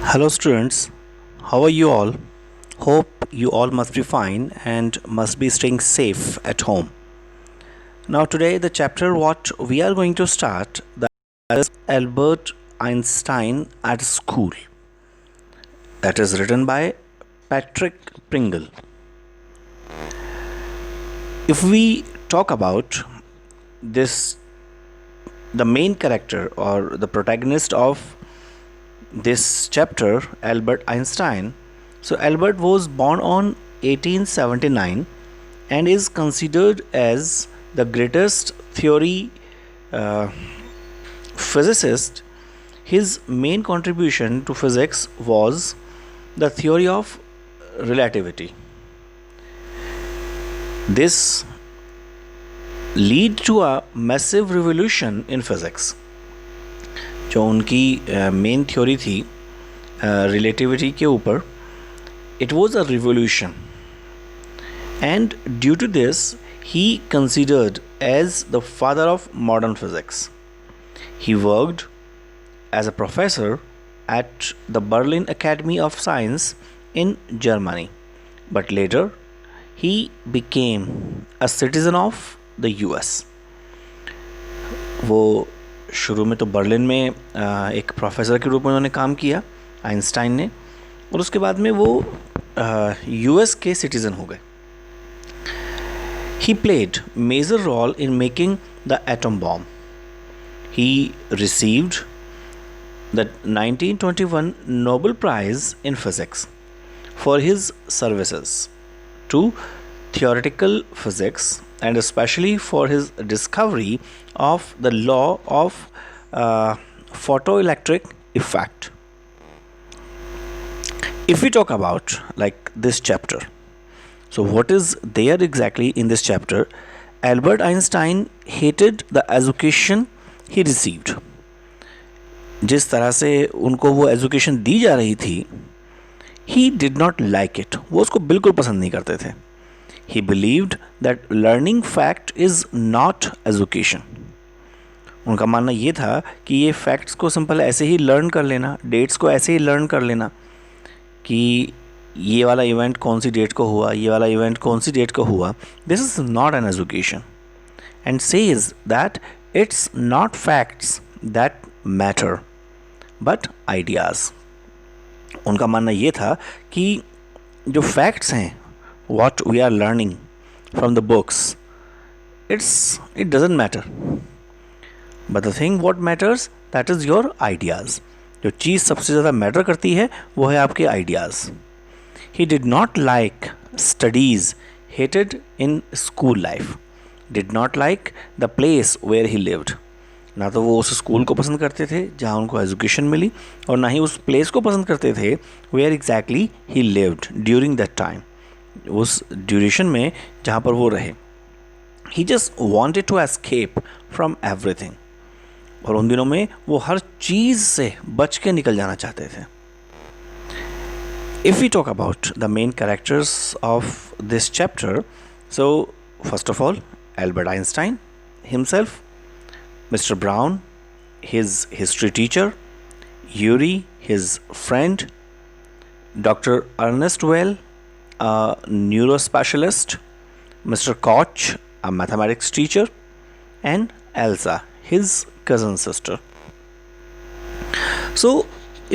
Hello, students. How are you all? Hope you all must be fine and must be staying safe at home. Now, today, the chapter what we are going to start that is Albert Einstein at School. That is written by Patrick Pringle. If we talk about this, the main character or the protagonist of this chapter, Albert Einstein. So, Albert was born on 1879 and is considered as the greatest theory physicist. His main contribution to physics was the theory of relativity. This lead to a massive revolution in physics. जो उनकी main theory थी relativity के ऊपर, it was a revolution and due to this he considered as the father of modern physics. He worked as a professor at the Berlin academy of science in Germany, but later he became a citizen of the US. वो शुरू में तो Berlin में एक professor के रूप में उन्होंने काम किया आइंस्टाइन ने, और उसके बाद में वो यूएस के सिटीज़न हो गए. He played major role in making the atom bomb. He received the 1921 Nobel prize in physics for his services to theoretical physics and especially for his discovery of the law of photoelectric effect. If we talk about like this chapter, so what is there exactly in this chapter? Albert Einstein hated the education he received. जिस तरह से उनको वो education दी जा रही थी, he did not like it. वो उसको बिल्कुल पसंद नहीं करते थे. He believed that learning fact is not education. उनका मानना ये था कि ये फैक्ट्स को सिंपल ऐसे ही लर्न कर लेना, डेट्स को ऐसे ही लर्न कर लेना कि ये वाला इवेंट कौन सी डेट को हुआ, ये वाला इवेंट कौन सी डेट को हुआ, this is not an education, and says that it's not facts that matter but ideas. उनका मानना ये था कि जो फैक्ट्स हैं, what we are learning from the books, it doesn't matter, but the thing what matters, that is your ideas. जो चीज़ सबसे ज़्यादा मैटर करती है वो है आपके ideas. he did not like studies, hated in school life, did not like the place where he lived. ना तो वो उस स्कूल को पसंद करते थे जहाँ उनको एजुकेशन मिली, और ना ही उस प्लेस को पसंद करते थे where exactly he lived during that time, उस ड्यूरेशन में जहाँ पर वो रहे. He just wanted to escape from everything, और उन दिनों में वो हर चीज़ से बच के निकल जाना चाहते थे. If we talk about the main characters of this chapter, so first of all Albert Einstein himself, mister Brown his history teacher, Yuri his friend, doctor Ernest Weil a neurospecialist, Mr. Koch, a mathematics teacher, and Elsa, his cousin sister. So,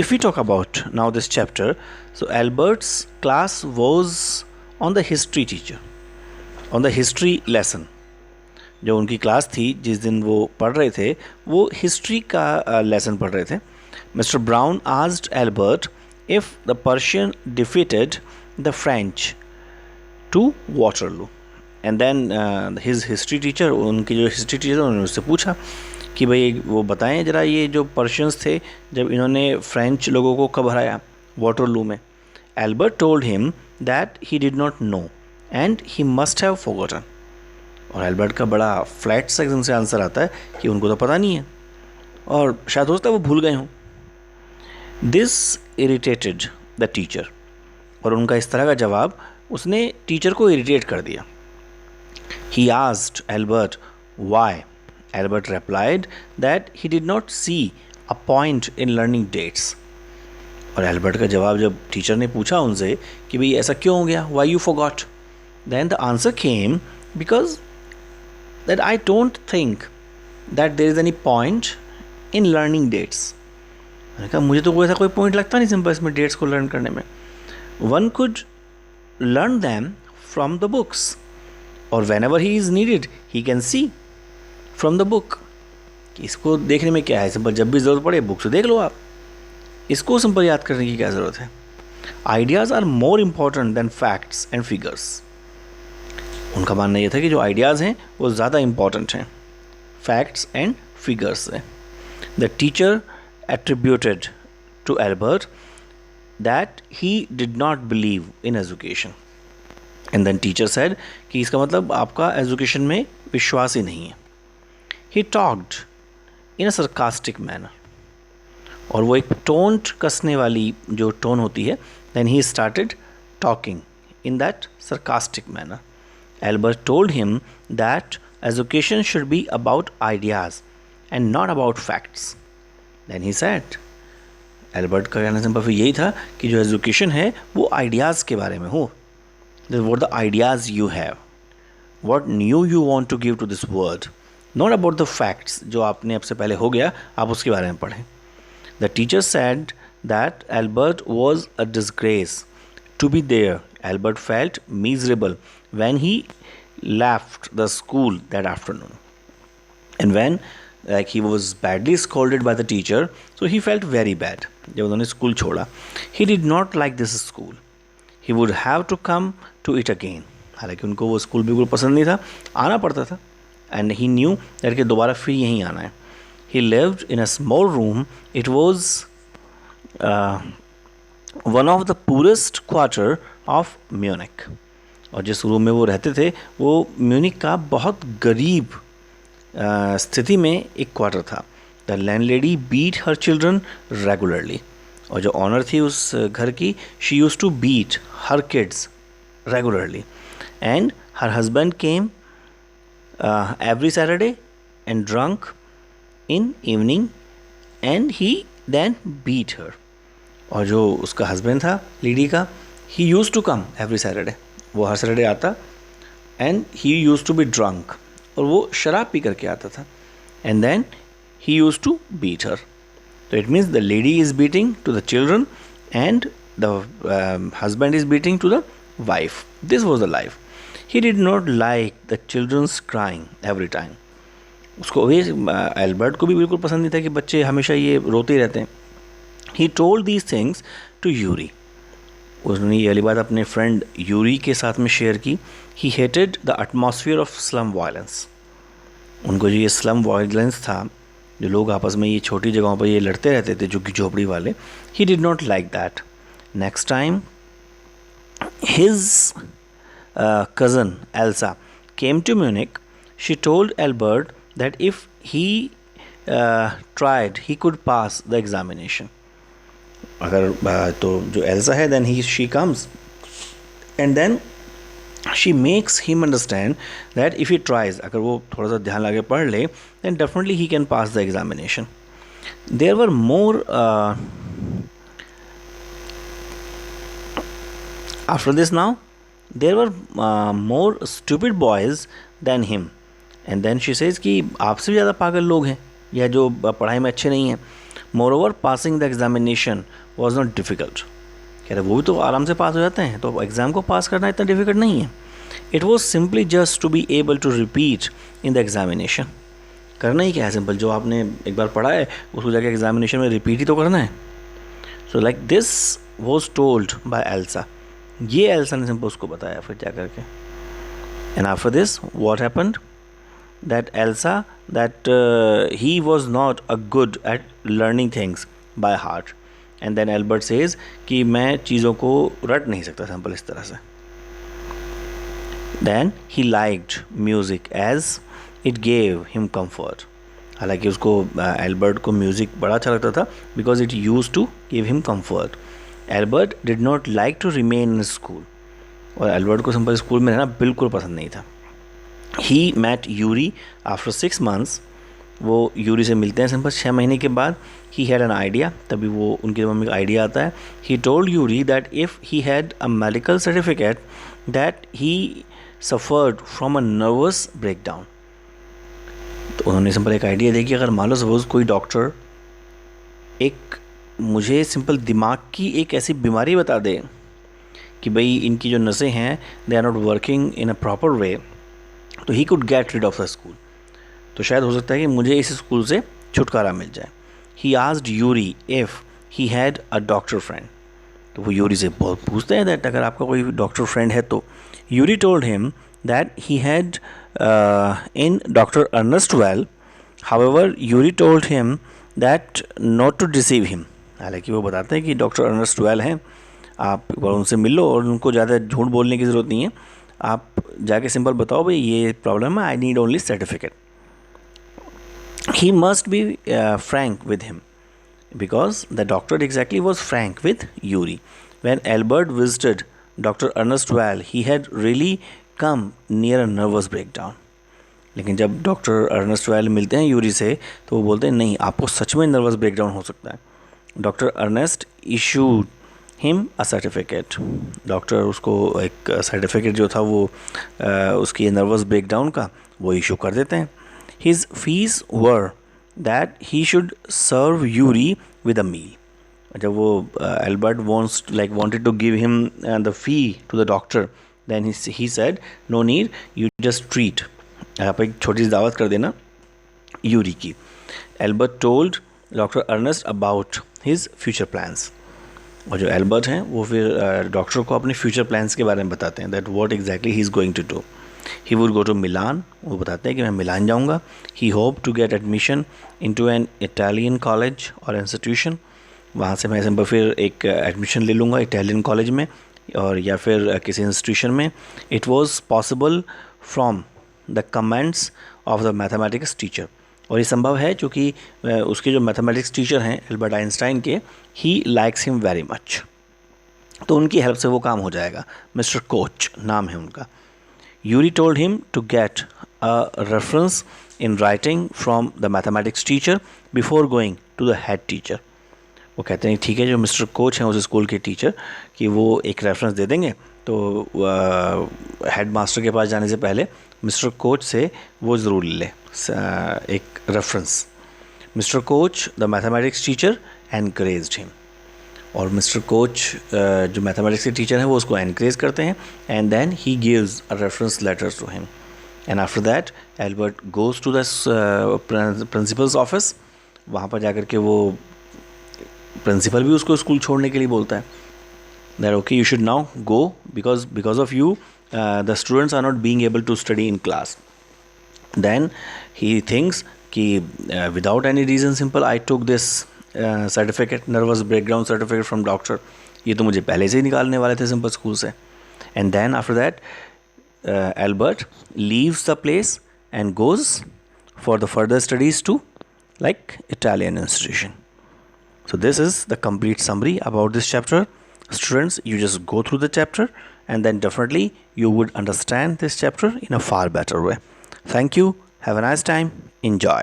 if we talk about now this chapter, so Albert's class was on the history teacher, on the history lesson. जो उनकी class थी जिस दिन वो पढ़ रहे थे, वो हिस्ट्री का लेसन पढ़ रहे थे. Mr. Brown asked Albert if the Persian defeated the French to Waterloo, and then his history teacher, उनके जो हिस्ट्री टीचर उन्होंने उससे पूछा कि भाई वो बताएं ज़रा ये जो पर्शियंस थे जब इन्होंने फ्रेंच लोगों को कब हराया वाटरलू में. Albert told him that he did not know and he must have forgotten. और एल्बर्ट का बड़ा फ्लैट सा एकदम से आंसर आता है कि उनको तो पता नहीं है और शायद हो सकता है वो भूल गए हों. दिस इरिटेटेड द टीचर, और उनका इस तरह का जवाब उसने टीचर को इरिटेट कर दिया. He asked Albert why. Albert replied that he did not see a point in learning dates. और एल्बर्ट का जवाब जब टीचर ने पूछा उनसे कि भाई ऐसा क्यों हो गया, why you forgot, then the answer came because that I don't think that there is any point in learning dates. मैंने कहा मुझे तो कोई ऐसा कोई पॉइंट लगता नहीं सिंपल इसमें डेट्स को लर्न करने में। One could learn them from the books और whenever he is needed he can see from the book. कि इसको देखने में क्या है, सिंपल जब भी ज़रूरत पड़े बुक से देख लो आप, इसको सिंपल याद करने की क्या ज़रूरत है। Ideas are more important than facts and figures. उनका मानना ये था कि जो आइडियाज़ हैं वो ज़्यादा इम्पॉर्टेंट हैं फैक्ट्स एंड फिगर्स से। The teacher attributed to Albert that he did not believe in education. And then teacher said कि इसका मतलब आपका एजुकेशन में विश्वास ही नहीं है। He talked in a sarcastic manner. और वो एक टोंट कसने वाली जो टोन होती है, then he started talking in that sarcastic manner. Albert told him that education should be about ideas and not about facts. Then he said, Albert का कहना सिंपल फिर यही था कि जो एजुकेशन है वो आइडियाज़ के बारे में हो। What the ideas you have, what new you want to give to this world, not about the facts जो आपने अब से पहले हो गया आप उसके बारे में पढ़ें। The teacher said that Albert was a disgrace to be there. Albert felt miserable when he left the school that afternoon and when like he was badly scolded by the teacher, so he felt very bad जब उन्होंने school छोड़ा। he did not like this school, he would have to come to it again। हालांकि उनको वो school बिल्कुल पसंद नहीं था, आना पड़ता था, and he knew that कि दोबारा फिर यहीं आना है। he lived in a small room, it was one of the poorest quarter of Munich। और जिस रूम में वो रहते थे वो म्यूनिक का बहुत गरीब स्थिति में एक क्वार्टर था। The landlady beat her children regularly. और जो ऑनर थी उस घर की, she use to beat her kids regularly and her husband came every Saturday and drunk in evening and he then beat her. और जो उसका हस्बैंड था लेडी का, he use to come every Saturday, वो हर सैटरडे आता and he use to be drunk, और वो शराब पी करके आता था, and then he use to beat her. तो it means the lady is beating to the children and the husband is beating to the wife. This was the life. He did not like the childrens crying every time. उसको भी Albert को भी बिल्कुल पसंद नहीं था कि बच्चे हमेशा ये रोते ही रहते हैं। He told these things to Yuri. उसने ये वाली बात अपने फ्रेंड यूरी के साथ में शेयर की। He hated the atmosphere of slum violence. उनको जो ये स्लम वायलेंस था, जो लोग आपस में ये छोटी जगहों पर ये लड़ते रहते थे जो कि झोपड़ी वाले, ही did not like that. Next time his cousin Elsa came to Munich, she told Albert that if he tried, he could pass the examination. अगर तो जो एल्सा है, then she comes and then she makes him understand that if he tries, अगर वो थोड़ा सा ध्यान लगा पढ़ ले, then definitely he can pass the examination. There were more after this now there were more stupid boys than him, and then she says कि आपसे भी ज़्यादा पागल लोग हैं या जो पढ़ाई में अच्छे नहीं हैं। Moreover, passing the examination was not difficult. कह रहे वो भी तो आराम से पास हो जाते हैं, तो एग्ज़ाम को पास करना इतना डिफ़िकल्ट नहीं है। It was simply just to be able to repeat in the examination. करना ही क्या है, सिंपल जो आपने एक बार पढ़ा है उसको जाके एग्जामिनेशन में रिपीट ही तो करना है। So like this was told by Elsa. ये एल्सा ने सिंपल उसको बताया फिर जा करके। And after this what happened that Elsa that he was not a good at learning things by heart, and then Albert says कि मैं चीज़ों को रट नहीं सकता सिंपल इस तरह से। Then he liked music as it gave him comfort. हालांकि उसको एल्बर्ट को म्यूज़िक बड़ा अच्छा लगता था because it use to give him comfort. Albert did not like to remain in school, और एल्बर्ट को सिंपल स्कूल में रहना बिल्कुल पसंद नहीं था। He met Yuri after 6 months वो यूरी से मिलते हैं सिंपल 6 महीने के बाद. ही हैड एन आइडिया, तभी वो उनकी मम्मी का आइडिया आता है. He told Yuri that if he had a medical certificate that he suffered from a nervous breakdown. तो उन्होंने सिंपल एक आइडिया दिया कि अगर मान लो सपोज कोई डॉक्टर एक मुझे सिंपल दिमाग की एक ऐसी बीमारी बता दे कि भाई इनकी जो नसें हैं they are not working in a proper way, तो he could get rid of the school. तो शायद हो सकता है कि मुझे इस स्कूल से छुटकारा मिल जाए. He asked Yuri if he had a doctor friend. तो वो यूरी से बहुत पूछते हैं दैट अगर आपका कोई डॉक्टर फ्रेंड है तो. Yuri told him that he had in doctor Ernest Weil. However Yuri told him that not to deceive him. हालांकि वो बताते हैं कि डॉक्टर अर्नेस्ट वेल हैं, आप एक बार उनसे मिल लो और उनको ज़्यादा झूठ बोलने की ज़रूरत नहीं है. आप जाके सिंपल बताओ भाई ये प्रॉब्लम है, I need only certificate. He must be frank with him because the doctor exactly was frank with Yuri. When Albert visited Dr. Ernest Weil, he had really come near a nervous breakdown. लेकिन जब doctor Ernest well मिलते हैं Yuri से तो वो बोलते हैं नहीं, आपको सच में नर्वस ब्रेकडाउन हो सकता है. Doctor Ernest issued him a certificate. Doctor उसको एक सर्टिफिकेट जो था वो उसकी नर्वस ब्रेकडाउन का वो इशू कर देते हैं. His fees were that he should serve Yuri with a meal. जब वो Albert wanted to give him the fee to the doctor, then he said, no need, you just treat. आप एक छोटी सी दावत कर देना यूरी की. Albert told Dr. Ernest about his future plans. और जो एल्बर्ट हैं वो फिर डॉक्टर को अपने फ्यूचर प्लान्स के बारे में बताते हैं that what exactly he is going to do. He would go to Milan. वो बताते हैं कि मैं मिलान जाऊंगा. He hope to get admission into an Italian college और इंस्टीट्यूशन. वहाँ से मैं सिंपल फिर एक एडमिशन ले लूँगा इटालियन कॉलेज में और या फिर किसी इंस्टीट्यूशन में. It was possible from the comments of the mathematics teacher. और ये संभव है क्योंकि उसके जो मैथमेटिक्स टीचर हैं एल्बर्ट आइंस्टाइन के, he likes him very much. तो उनकी हेल्प से वो काम हो जाएगा. मिस्टर कोच नाम है उनका. Yuri told him to get a reference in writing from the mathematics teacher before going to the head teacher. वो कहते हैं ठीक है, जो मिस्टर कोच हैं उस स्कूल के टीचर कि वो एक रेफरेंस दे देंगे, तो हेड मास्टर के पास जाने से पहले मिस्टर कोच से वो ज़रूर ले एक reference. Mister Koch the mathematics teacher encouraged him. और मिस्टर कोच जो मैथमेटिक्स के टीचर हैं वो उसको एनकरेज करते हैं and then he gives a reference letters to him. And after that Albert goes to the principal's office. वहाँ पर जाकर के वो प्रिंसिपल भी उसको स्कूल छोड़ने के लिए बोलता है that okay you should now go because of you the students are not being able to study in class. Then he thinks कि without any reason simple I took this certificate, nervous breakdown certificate from doctor. ये तो मुझे पहले से ही निकालने वाले थे सिंपल स्कूल से. And then after that Albert leaves the place and goes for the further studies to like Italian institution. So this is the complete summary about this chapter. Students, you just go through the chapter and then definitely you would understand this chapter in a far better way. Thank you. Have a nice time. Enjoy.